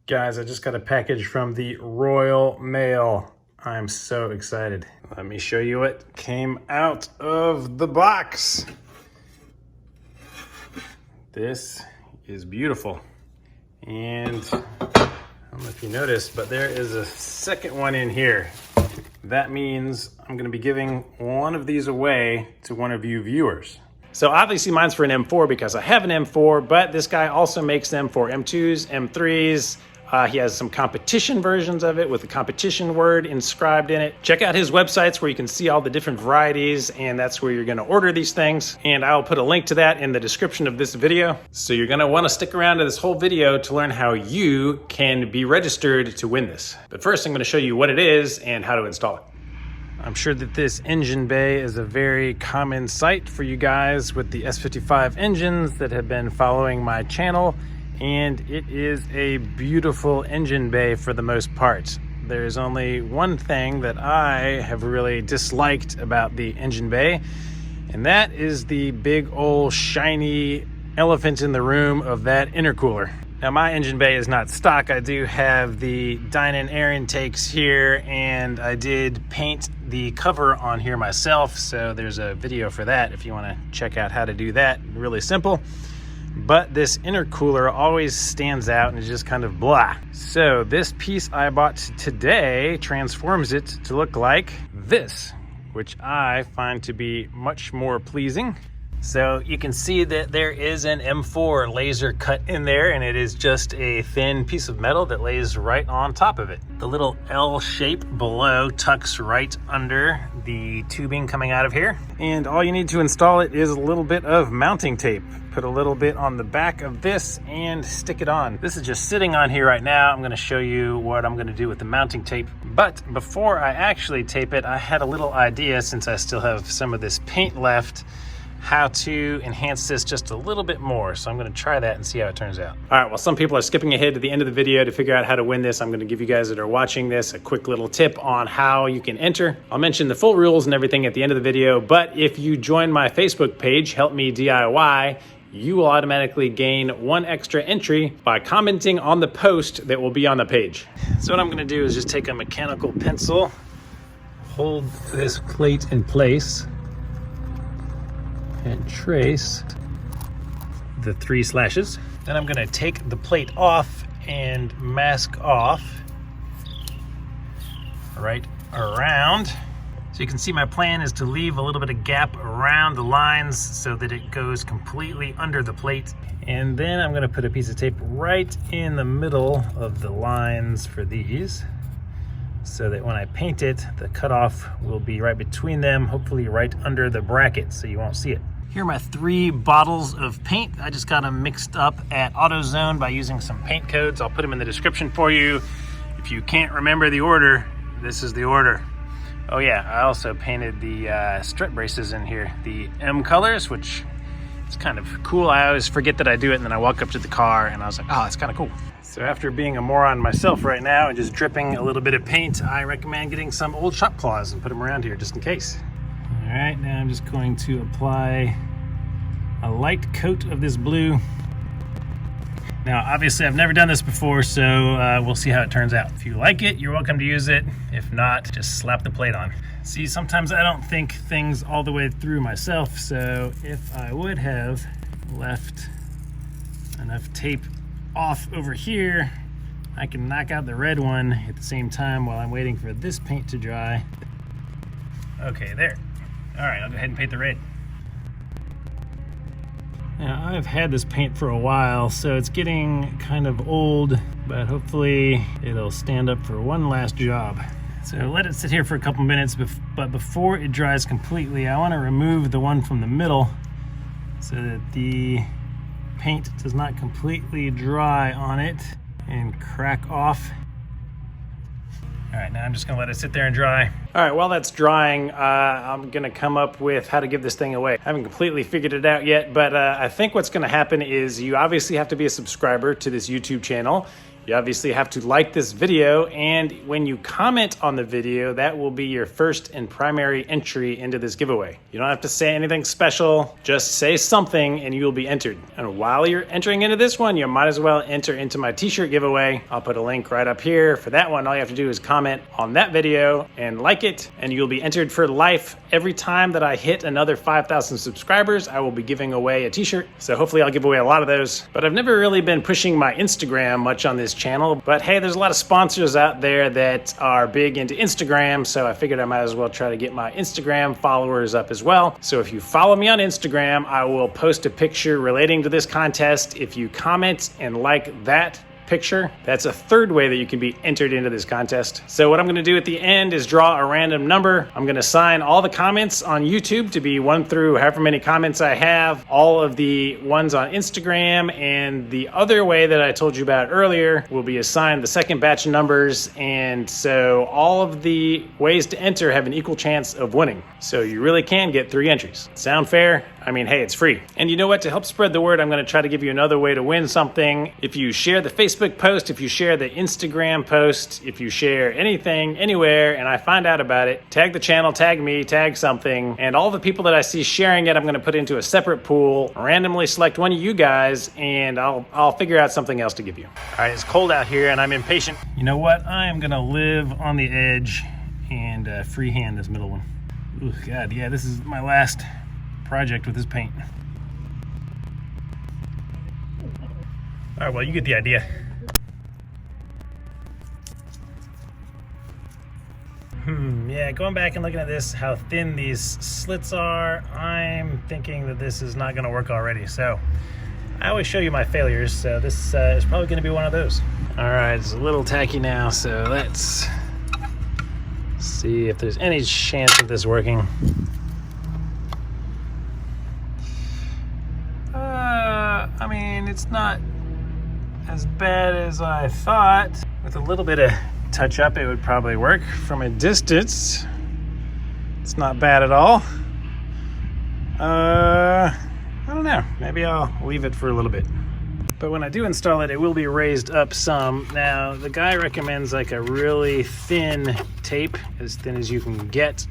Guys, I just got a package from the Royal Mail. I'm so excited. Let me show you what came out of the box. This is beautiful. And I don't know if you noticed, but there is a second one in here. That means I'm gonna be giving one of these away to one of you viewers. So obviously mine's for an M4 because I have an M4, but this guy also makes them for M2s, M3s. He has some competition versions of it with the competition word inscribed in it. Check out his websites where you can see all the different varieties, and that's where you're gonna order these things. And I'll put a link to that in the description of this video. So you're gonna wanna stick around to this whole video to learn how you can be registered to win this. But first I'm gonna show you what it is and how to install it. I'm sure that this engine bay is a very common sight for you guys with the S55 engines that have been following my channel. And it is a beautiful engine bay for the most part. There's only one thing that I have really disliked about the engine bay, and that is the big old shiny elephant in the room of that intercooler. Now my engine bay is not stock. I do have the Dynon air intakes here, and I did paint the cover on here myself, so there's a video for that if you want to check out how to do that. Really simple. But this intercooler always stands out and is just kind of blah. So this piece I bought today transforms it to look like this, which I find to be much more pleasing. So you can see that there is an M4 laser cut in there, and it is just a thin piece of metal that lays right on top of it. The little L shape below tucks right under the tubing coming out of here. And all you need to install it is a little bit of mounting tape. Put a little bit on the back of this and stick it on. This is just sitting on here right now. I'm gonna show you what I'm gonna do with the mounting tape. But before I actually tape it, I had a little idea, since I still have some of this paint left, how to enhance this just a little bit more. So I'm gonna try that and see how it turns out. All right, well, some people are skipping ahead to the end of the video to figure out how to win this. I'm gonna give you guys that are watching this a quick little tip on how you can enter. I'll mention the full rules and everything at the end of the video, but if you join my Facebook page, Help Me DIY, you will automatically gain one extra entry by commenting on the post that will be on the page. So what I'm gonna do is just take a mechanical pencil, hold this plate in place, and trace the 3 slashes. Then I'm gonna take the plate off and mask off right around. So you can see my plan is to leave a little bit of gap around the lines so that it goes completely under the plate. And then I'm gonna put a piece of tape right in the middle of the lines for these, so that when I paint it, the cutoff will be right between them, hopefully right under the bracket so you won't see it. Here are my 3 bottles of paint. I just got them mixed up at AutoZone by using some paint codes. I'll put them in the description for you. If you can't remember the order, this is the order. Oh yeah, I also painted the strut braces in here, the M colors, which is kind of cool. I always forget that I do it, and then I walk up to the car and I was like, oh, it's kind of cool. So after being a moron myself right now and just dripping a little bit of paint, I recommend getting some old shop cloths and put them around here just in case. All right, now I'm just going to apply a light coat of this blue. Now, obviously I've never done this before, so we'll see how it turns out. If you like it, you're welcome to use it. If not, just slap the plate on. See, sometimes I don't think things all the way through myself, so if I would have left enough tape off over here, I can knock out the red one at the same time while I'm waiting for this paint to dry. Okay, there. All right, I'll go ahead and paint the red. Now, I've had this paint for a while, so it's getting kind of old, but hopefully it'll stand up for one last job. So let it sit here for a couple minutes, but before it dries completely, I want to remove the one from the middle so that the paint does not completely dry on it and crack off. All right, now I'm just gonna let it sit there and dry. All right, while that's drying, I'm gonna come up with how to give this thing away. I haven't completely figured it out yet, but I think what's gonna happen is you obviously have to be a subscriber to this YouTube channel, You obviously have to like this video, and when you comment on the video, that will be your first and primary entry into this giveaway. You don't have to say anything special, just say something and you will be entered. And while you're entering into this one, you might as well enter into my t-shirt giveaway. I'll put a link right up here. For that one, all you have to do is comment on that video and like it, and you'll be entered for life. Every time that I hit another 5,000 subscribers, I will be giving away a t-shirt. So hopefully I'll give away a lot of those. But I've never really been pushing my Instagram much on this channel. But hey, there's a lot of sponsors out there that are big into Instagram, so I figured I might as well try to get my Instagram followers up as well. So if you follow me on Instagram, I will post a picture relating to this contest. If you comment and like that picture, that's a third way that you can be entered into this contest. So what I'm going to do at the end is draw a random number. I'm going to assign all the comments on YouTube to be 1 through however many comments I have, all of the ones on Instagram, and the other way that I told you about earlier will be assigned the second batch of numbers. And so all of the ways to enter have an equal chance of winning. So you really can get 3 entries. Sound fair? I mean, hey, it's free. And you know what? To help spread the word, I'm going to try to give you another way to win something. If you share the Facebook post, if you share the Instagram post, if you share anything, anywhere, and I find out about it, tag the channel, tag me, tag something, and all the people that I see sharing it, I'm going to put into a separate pool, randomly select one of you guys, and I'll figure out something else to give you. All right, it's cold out here, and I'm impatient. You know what? I am going to live on the edge and freehand this middle one. Ooh, God, yeah, this is my last project with this paint. All right, well, you get the idea. Yeah, going back and looking at this, how thin these slits are, I'm thinking that this is not gonna work already. So I always show you my failures, so this is probably gonna be one of those. All right, it's a little tacky now, so let's see if there's any chance of this working. I mean, it's not as bad as I thought. With a little bit of touch up, it would probably work. From a distance, it's not bad at all. I don't know. Maybe I'll leave it for a little bit. But when I do install it, it will be raised up some. Now, the guy recommends like a really thin tape, as thin as you can get,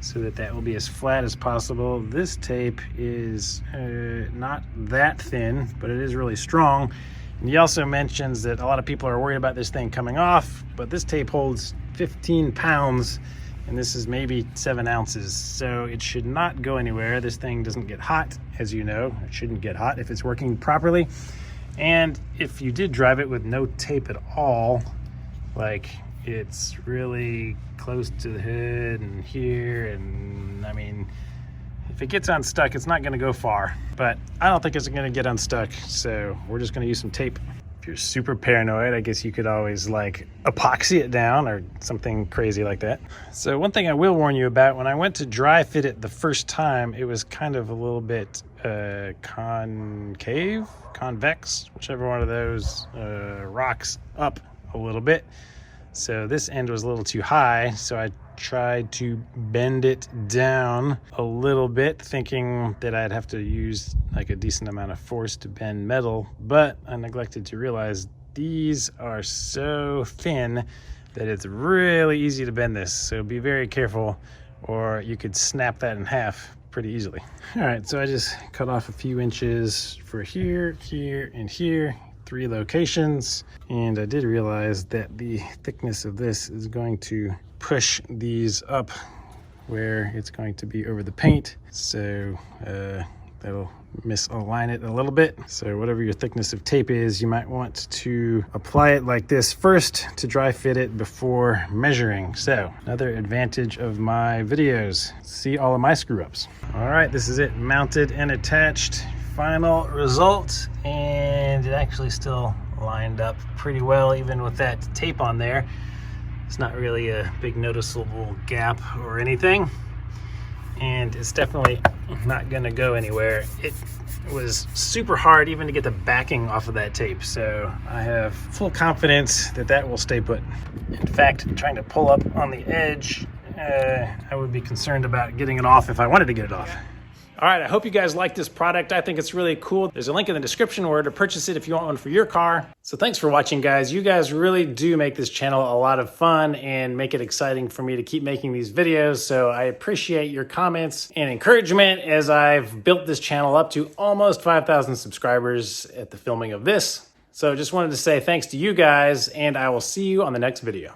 so that will be as flat as possible. This tape is not that thin, but it is really strong. And he also mentions that a lot of people are worried about this thing coming off, but this tape holds 15 pounds, and this is maybe 7 ounces, so it should not go anywhere. This thing doesn't get hot, as you know. It shouldn't get hot if it's working properly. And if you did drive it with no tape at all, like it's really close to the hood and here, and I mean, if it gets unstuck, it's not going to go far, but I don't think it's going to get unstuck, so we're just going to use some tape. If you're super paranoid, I guess you could always like epoxy it down or something crazy like that. So one thing I will warn you about, when I went to dry fit it the first time, it was kind of a little bit convex, whichever one of those rocks up a little bit. So this end was a little too high, so I tried to bend it down a little bit, thinking that I'd have to use like a decent amount of force to bend metal, but I neglected to realize these are so thin that it's really easy to bend this. So be very careful, or you could snap that in half pretty easily. All right, so I just cut off a few inches for here, here, and here. 3 locations, and I did realize that the thickness of this is going to push these up where it's going to be over the paint, so that'll misalign it a little bit. So whatever your thickness of tape is, you might want to apply it like this first to dry fit it before measuring. So another advantage of my videos, see all of my screw ups. All right, this is it, mounted and attached. Final result, and it actually still lined up pretty well even with that tape on there. It's not really a big noticeable gap or anything, and it's definitely not gonna go anywhere. It was super hard even to get the backing off of that tape, so I have full confidence that that will stay put. In fact, trying to pull up on the edge, I would be concerned about getting it off if I wanted to get it off. All right, I hope you guys like this product. I think it's really cool. There's a link in the description where to purchase it if you want one for your car. So thanks for watching, guys. You guys really do make this channel a lot of fun and make it exciting for me to keep making these videos. So I appreciate your comments and encouragement as I've built this channel up to almost 5,000 subscribers at the filming of this. So just wanted to say thanks to you guys, and I will see you on the next video.